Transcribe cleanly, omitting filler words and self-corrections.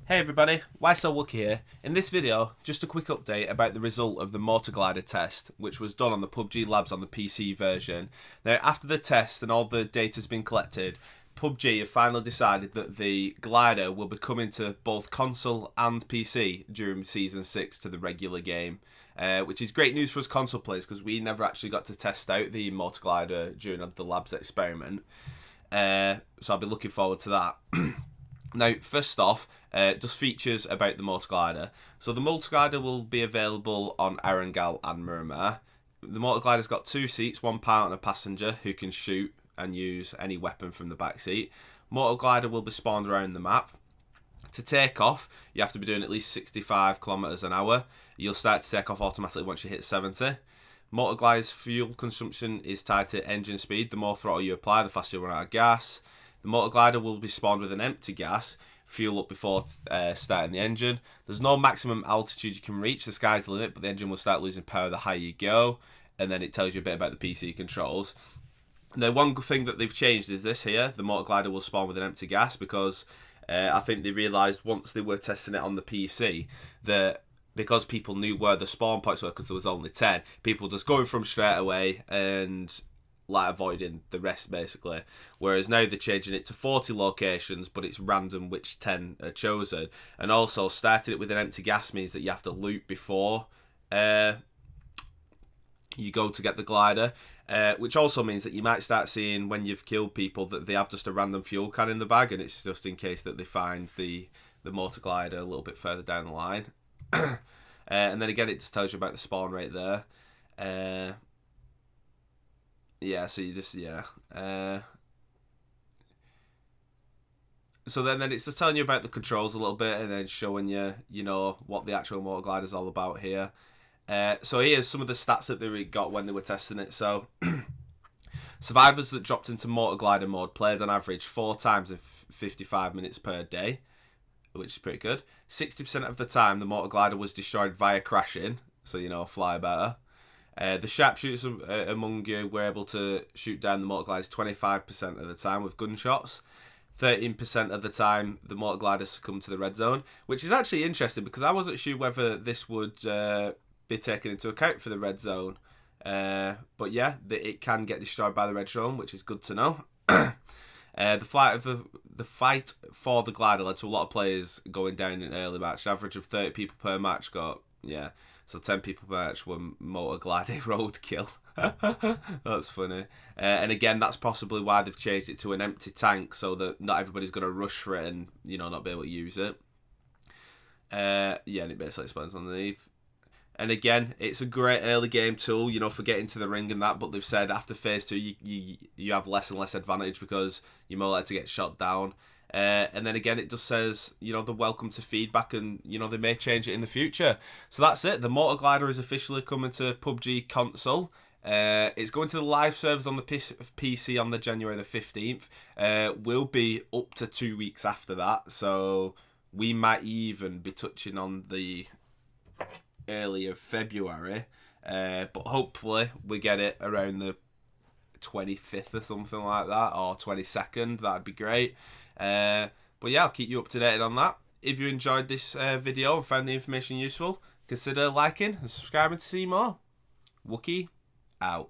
Hey everybody, Why So Wookie here. In this video, just a quick update about the result of the Motor Glider test, which was done on the PUBG Labs on the PC version. Now, after the test and all the data's been collected, PUBG have finally decided that the glider will be coming to both console and PC during Season 6 to the regular game. Which is great news for us console players because we never actually got to test out the Motor Glider during the Labs experiment. So I'll be looking forward to that. Now, first off, just features about the Motor Glider. So the Motor Glider will be available on Erangel and Miramar. The Motor Glider's got 2 seats, one pilot and a passenger who can shoot and use any weapon from the back seat. Motor Glider will be spawned around the map. To take off, you have to be doing at least 65 kilometers an hour. You'll start to take off automatically once you hit 70. Motor Glider's fuel consumption is tied to engine speed. The more throttle you apply, the faster you run out of gas. The Motor Glider will be spawned with an empty gas, fuel up before starting the engine. There's no maximum altitude you can reach, the sky's the limit, but the engine will start losing power the higher you go, and then it tells you a bit about the PC controls. The one thing that they've changed is this here, the Motor Glider will spawn with an empty gas, because I think they realised once they were testing it on the PC that because people knew where the spawn points were, because there was only 10, people just going from straight away and like avoiding the rest basically, whereas now they're changing it to 40 locations, but it's random which 10 are chosen. And also starting it with an empty gas means that you have to loot before you go to get the glider, which also means that you might start seeing when you've killed people that they have just a random fuel can in the bag, and it's just in case that they find the Motor Glider a little bit further down the line. And then again, it just tells you about the spawn rate there. Yeah, so you just, so then it's just telling you about the controls a little bit and then showing you, what the actual Motor Glider is all about here. So here's some of the stats that they got when they were testing it. So, survivors that dropped into Motor Glider mode played on average 4 times in 55 minutes per day, which is pretty good. 60% of the time, the Motor Glider was destroyed via crashing, so, fly better. The sharpshooters among you were able to shoot down the Motor Gliders 25% of the time with gunshots. 13% of the time, the Motor Gliders succumbed to the red zone, which is actually interesting because I wasn't sure whether this would be taken into account for the red zone. But yeah, it can get destroyed by the red zone, which is good to know. The fight for the glider led to a lot of players going down in early match. An average of 30 people per match got, so 10 people per match were Motor Glider roadkill. That's funny. And again, that's possibly why they've changed it to an empty tank, so that not everybody's going to rush for it and, not be able to use it. And it basically explains underneath. And again, it's a great early game tool, for getting to the ring and that, but they've said after phase 2, you have less and less advantage because you're more likely to get shot down. And then again, it just says, they're welcome to feedback and, they may change it in the future. So that's it. The Motor Glider is officially coming to PUBG console. It's going to the live servers on the PC on the January the 15th. Will be up to 2 weeks after that. So we might even be touching on the early of February. But hopefully we get it around the 25th or something like that, or 22nd. That'd be great. But yeah, I'll keep you up to date on that. If you enjoyed this video and found the information useful, consider liking and subscribing to see more. Wookie out.